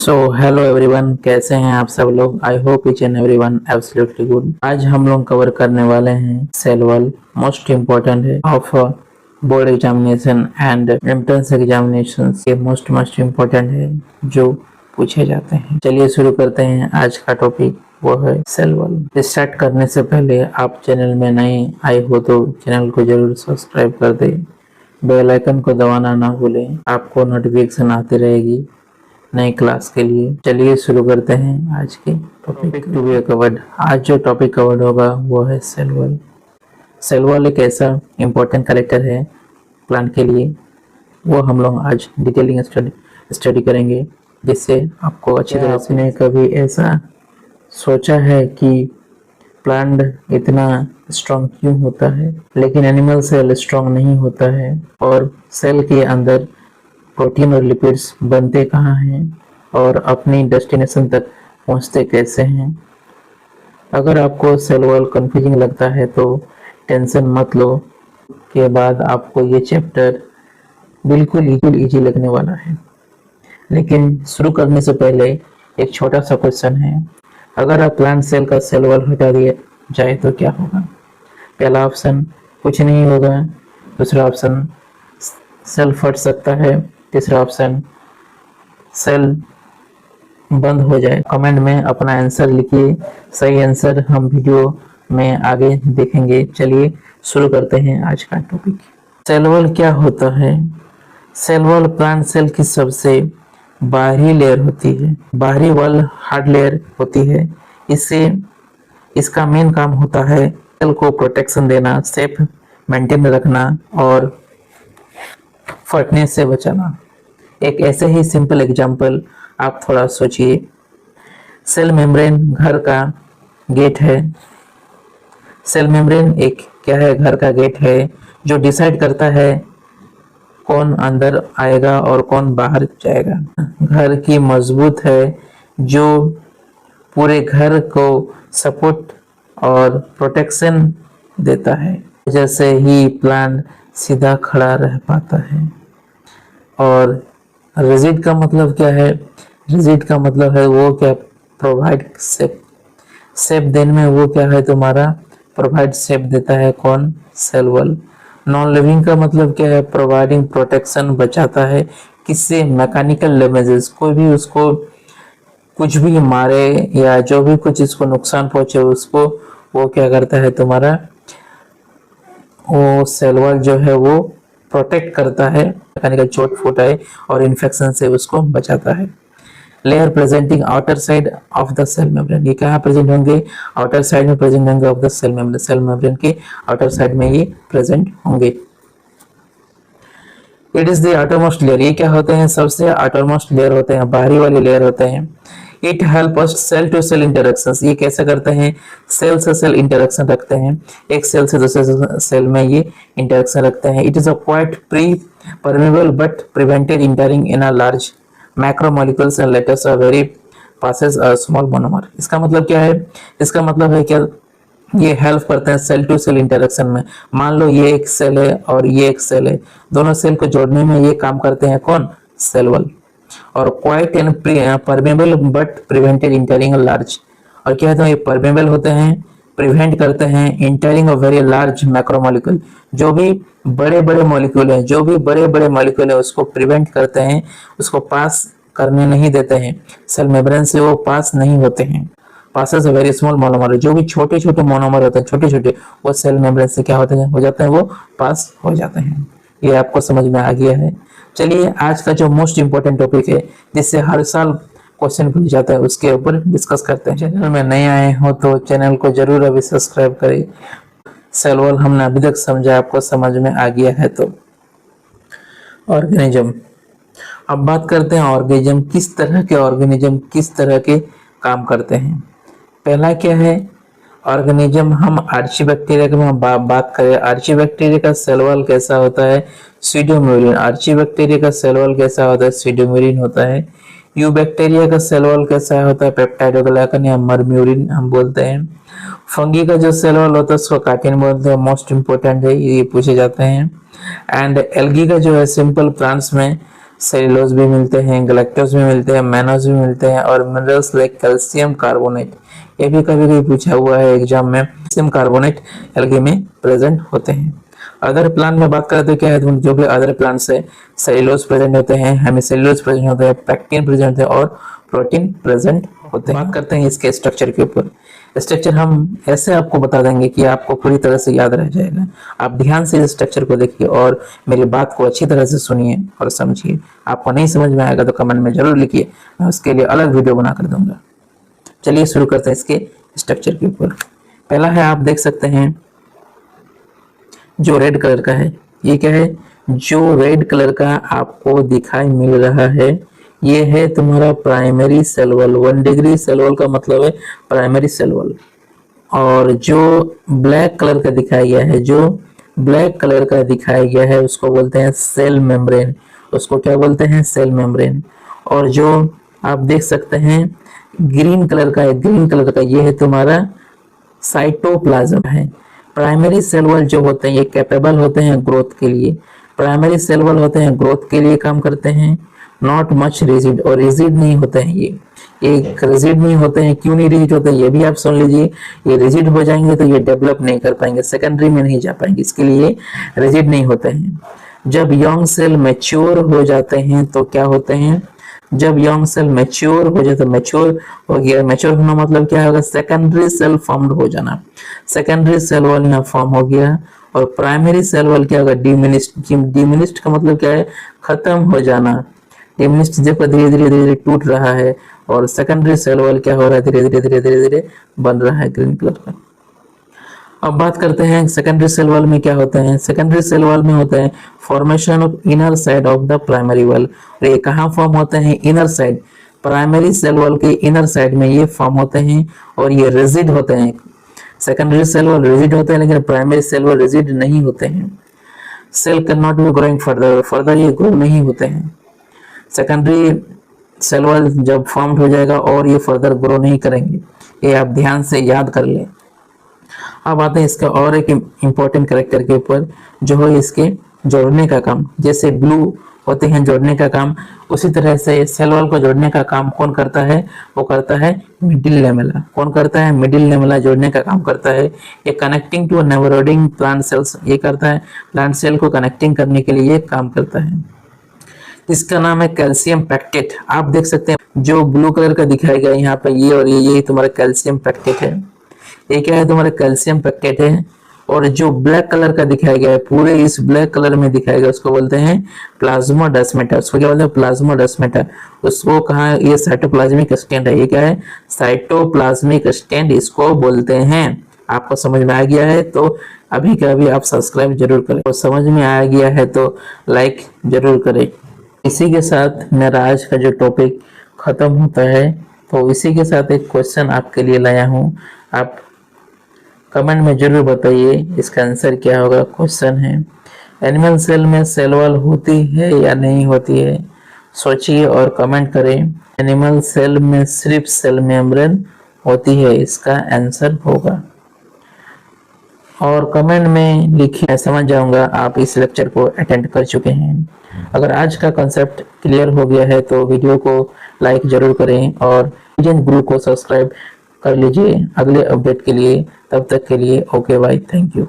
So hello everyone, कैसे हैं आप सब लोग। I hope each and everyone absolutely good. आज हम लोग कवर करने वाले हैं सेल वन, मोस्ट इम्पोर्टेंट है of board examination and entrance examination. ये मोस्ट इम्पोर्टेंट है जो पूछे जाते हैं। चलिए शुरू करते हैं। आज का टॉपिक वो है सेल वन। स्टार्ट करने से पहले आप चैनल में नए आए हो तो चैनल को जरूर सब्सक्राइब कर दे, बेल आइकन को दबाना ना भूलें, आपको नोटिफिकेशन आती रहेगी नई क्लास के लिए। चलिए शुरू करते हैं आज के टॉपिक टू बी कवर्ड। आज जो टॉपिक कवर्ड होगा वो है सेल वॉल। सेल वॉल एक ऐसा इम्पोर्टेंट कैरेक्टर है प्लांट के लिए, वो हम लोग आज डिटेलिंग स्टडी करेंगे, जिससे आपको अच्छी तरह से। आपने कभी ऐसा सोचा है कि प्लांट इतना स्ट्रॉन्ग क्यों होता है, लेकिन एनिमल सेल स्ट्रॉन्ग नहीं होता है, और सेल के अंदर प्रोटीन और लिपिड्स बनते कहाँ हैं और अपनी डेस्टिनेशन तक पहुँचते कैसे हैं। अगर आपको सेल वॉल कंफ्यूजिंग लगता है तो टेंशन मत लो, के बाद आपको ये चैप्टर बिल्कुल इजी लगने वाला है। लेकिन शुरू करने से पहले एक छोटा सा क्वेश्चन है, अगर आप प्लांट सेल का सेल वॉल हटा दिया जाए तो क्या होगा। पहला ऑप्शन कुछ नहीं होगा, दूसरा ऑप्शन सेल फट सकता है, तीसरा ऑप्शन सेल बंद हो जाए। कमेंट में अपना आंसर लिखिए, सही आंसर हम वीडियो में आगे देखेंगे। चलिए शुरू करते हैं आज का टॉपिक। सेल वॉल क्या होता है। सेल वॉल प्लांट सेल की सबसे बाहरी लेयर होती है। बाहरी वॉल हार्ड लेयर होती है। इससे इसका मेन काम होता है सेल को प्रोटेक्शन देना, सेफ मेंटेन रखना और फटने से बचाना। एक ऐसे ही सिंपल एग्जांपल आप थोड़ा सोचिए। सेल मेम्ब्रेन घर का गेट है। सेल मेम्ब्रेन एक क्या है, घर का गेट है जो डिसाइड करता है कौन अंदर आएगा और कौन बाहर जाएगा। घर की मजबूत है जो पूरे घर को सपोर्ट और प्रोटेक्शन देता है, जैसे ही प्लांट सीधा खड़ा रह पाता है। और रिजिड का मतलब क्या है। रिजिड का मतलब है वो क्या, प्रोवाइड शेप देने में वो क्या है, तुम्हारा प्रोवाइड शेप देता है कौन, सेल वॉल। नॉन लिविंग का मतलब क्या है, प्रोवाइडिंग प्रोटेक्शन, बचाता है किससे, मैकेनिकल डैमेजेस, कोई भी उसको कुछ भी मारे या जो भी कुछ इसको नुकसान पहुंचे उसको वो क्या करता है, तुम्हारा वो सेल वॉल जो है वो प्रोटेक्ट करता है, मैकेनिकल चोट फूट है और इन्फेक्शन से उसको बचाता है। Layer presenting outer side of the cell membrane, ये कहाँ प्रेजेंट होंगे, आउटर साइड में प्रेजेंट होंगे of the cell membrane. Cell membrane के आउटर साइड में ये प्रेजेंट होंगे। It is the outermost layer, ये क्या होते हैं, सबसे आउटरमोस्ट लेयर होते हैं, बाहरी वाले लेयर होते हैं। It help us cell to cell interactions, ये कैसे करते हैं, सेल से सेल इंटरेक्शन रखते हैं, एक सेल से दूसरे सेल में ये इंटरेक्शन रखते हैं। It is a quite pre permeable but prevented entering in a large macromolecules and letters are very passes a small monomer. इसका मतलब क्या है, इसका मतलब है क्या, ये हेल्प करते हैं सेल टू सेल इंटरेक्शन में। मान लो ये एक सेल है और ये एक सेल है, दोनों सेल को जोड़ने में ये काम करते हैं कौन, सेल वॉल। और quite and permeable but prevented entering large, और क्या होता है, ये परमेबल होते हैं, प्रिवेंट करते हैं entering of very large macromolecule, जो भी बड़े बड़े मॉलिक्यूल हैं, जो भी बड़े बड़े मॉलिक्यूल है उसको प्रिवेंट करते हैं, उसको पास करने नहीं देते हैं, सेल मेम्ब्रेन से वो पास नहीं होते हैं। Passes a very small monomer, जो भी छोटे छोटे मोनोमर होते हैं, छोटे छोटे, वो सेल मेम्ब्रेन से क्या होते हैं, हो जाते हैं, वो पास हो जाते हैं। ये आपको समझ में आ गया है। चलिए आज का जो मोस्ट इंपोर्टेंट टॉपिक है, जिससे हर साल क्वेश्चन पूछ जाता है, उसके ऊपर डिस्कस करते हैं। चैनल में नए आए हो तो चैनल को जरूर अभी सब्सक्राइब करें। सेल वॉल हमने अभी तक समझा, आपको समझ में आ गया है तो। ऑर्गेनिज्म, अब बात करते हैं ऑर्गेनिज्म, किस तरह के ऑर्गेनिज्म किस तरह के काम करते हैं। पहला क्या है ऑर्गेनिज्म, हम आर्चीबैक्टीरिया की बात करें। आर्चीबैक्टीरिया का सेल वॉल कैसा होता है, स्यूडोम्यूरिन। आर्चीबैक्टीरिया का सेल वॉल कैसा होता है, स्यूडोम्यूरिन होता है। यूबैक्टीरिया का सेल वॉल कैसा होता है, पेप्टाइडोग्लाइकन या मरम्यूरिन हम बोलते हैं। फंगी का जो सेल वॉल होता है उसको काइटिन बोलते हैं, मोस्ट इंपोर्टेंट है, ये पूछे जाते हैं। एंड एल्गी का जो है, सिंपल प्लांट्स में सेलुलोज भी मिलते हैं, गैलेक्टोज भी मिलते हैं, मैनोज भी मिलते हैं और मिनरल्स लाइक कैल्शियम कार्बोनेट। ये भी कभी कभी पूछा हुआ है एग्जाम में, कैल्शियम कार्बोनेट एल्गी में प्रेजेंट होते हैं। अदर प्लांट में बात करें तो क्या है, जो भी अदर प्लांट्स है, सेलुलोज प्रेजेंट होते हैं, हेमिसेलुलोज प्रेजेंट होते हैं, पैक्टिन प्रेजेंट होते हैं और प्रोटीन प्रेजेंट होते हैं। बात करते हैं इसके स्ट्रक्चर के ऊपर। स्ट्रक्चर हम ऐसे आपको बता देंगे कि आपको पूरी तरह से याद रह जाएगा। आप ध्यान से इस स्ट्रक्चर को देखिए और मेरी बात को अच्छी तरह से सुनिए और समझिए। आपको नहीं समझ में आएगा तो कमेंट में जरूर लिखिए, मैं उसके लिए अलग वीडियो बना कर दूंगा। चलिए शुरू करते हैं इसके स्ट्रक्चर के ऊपर। पहला है, आप देख सकते हैं जो रेड कलर का है, ये क्या है, जो रेड कलर का आपको दिखाई मिल रहा है ये है तुम्हारा primary cell wall. 1 degree cell wall का मतलब है प्राइमरी सेल वॉल। और जो ब्लैक कलर का दिखाया गया है, जो ब्लैक कलर का दिखाया गया है उसको बोलते हैं सेल मेम्ब्रेन। उसको क्या बोलते हैं, सेल मेम्ब्रेन। और जो आप देख सकते हैं ग्रीन कलर का है, ग्रीन कलर का ये है तुम्हारा साइटोप्लाज्म है। प्राइमरी सेल वॉल जो होते हैं ये कैपेबल होते हैं ग्रोथ के लिए। प्राइमरी सेल वॉल होते हैं ग्रोथ के लिए काम करते हैं, नॉट मच रिजिड, और रिजिड नहीं होते हैं ये रिजिड नहीं होते हैं। क्यों नहीं रिजिड होते हैं ये भी आप सुन लीजिए। ये रिजिड हो जाएंगे तो ये डेवलप नहीं कर पाएंगे, सेकेंडरी में नहीं जा पाएंगे, इसके लिए रिजिड नहीं होते हैं। जब यंग सेल मैच्योर हो जाते हैं तो क्या होते हैं, जब यंग सेल मैच्योर हो जाए तो मैच्योर हो गया, मैच्योर होना मतलब क्या होगा, सेकेंडरी सेल फॉर्म्ड हो जाना, सेकेंडरी सेल वॉल यहाँ फॉर्म हो गया। और प्राइमरी सेल वॉल क्या होगा, डिमिनिश्ड। डिमिनिश्ड का मतलब क्या है, खत्म हो जाना। डिमिनिश्ड देखो धीरे धीरे धीरे धीरे टूट रहा है। और सेकेंडरी सेल वॉल क्या हो रहा है, धीरे धीरे धीरे धीरे धीरे बन रहा है ग्रीन कलर का। अब बात करते हैं सेकेंडरी सेल वॉल में क्या होता है। सेकेंडरी सेल वॉल में होता है formation of inner side of the primary wall. और ये कहाँ फॉर्म होते हैं, inner side, primary cell wall के इनर साइड में ये फॉर्म होते हैं और ये रिजिड होते हैं। सेकेंडरी सेल वॉल रिजिड होते हैं लेकिन प्राइमरी सेल वॉल रिजिड नहीं होते हैं। Cell can not be growing further, further ये ग्रो नहीं होते हैं। सेकेंडरी सेल वॉल जब फॉर्म्ड हो जाएगा और ये फर्दर ग्रो नहीं करेंगे, ये आप ध्यान से याद कर लें। अब आते हैं इसका और एक इम्पोर्टेंट कैरेक्टर के ऊपर, जो है इसके जोड़ने का काम। जैसे ग्लू होते हैं जोड़ने का काम, उसी तरह से सेल वॉल को जोड़ने का काम कौन करता है, वो करता है मिडिल लेमेला। कौन करता है, मिडिल लेमेला जोड़ने का काम करता है। ये कनेक्टिंग टू नेवरोडिंग प्लांट सेल्स ये करता है, प्लांट सेल को कनेक्टिंग करने के लिए काम करता है। इसका नाम है कैल्शियम पैक्टेट। आप देख सकते हैं जो ब्लू कलर का दिखाया गया यहाँ पे, ये और ये तुम्हारा कैल्शियम पैक्टेट है। ये क्या है, तुम्हारा कैल्शियम पैक्टेट है। और जो ब्लैक कलर का दिखाया गया है, पूरे इस ब्लैक कलर में दिखाया गया, उसको बोलते हैं प्लाज्मोडेस्माटा। उसको क्या बोलते हैं, प्लाज्मोडेस्माटा। उसको कहा, ये साइटोप्लाज्मिक स्टेंट है। ये क्या है, साइटोप्लाज्मिक स्टेंट इसको बोलते हैं। आपको समझ में आ गया है तो अभी का अभी आप सब्सक्राइब जरूर करें, और समझ में आ गया है तो लाइक जरूर करें। इसी के साथ मेरा आज का जो टॉपिक खत्म होता है, तो इसी के साथ एक क्वेश्चन आपके लिए लाया हूँ। आप कमेंट में जरूर बताइए इसका आंसर क्या होगा। क्वेश्चन है, एनिमल सेल में सेल वॉल होती है या नहीं होती है, सोचिए और कमेंट करें। एनिमल सेल में सिर्फ सेल मेम्ब्रेन होती है, इसका आंसर होगा। और कमेंट में लिखिए, मैं समझ जाऊंगा आप इस लेक्चर को अटेंड कर चुके हैं। अगर आज का कॉन्सेप्ट क्लियर हो गया है तो वीडियो को लाइक जरूर करें और ग्रुप को सब्सक्राइब कर लीजिए अगले अपडेट के लिए। तब तक के लिए ओके बाय, थैंक यू।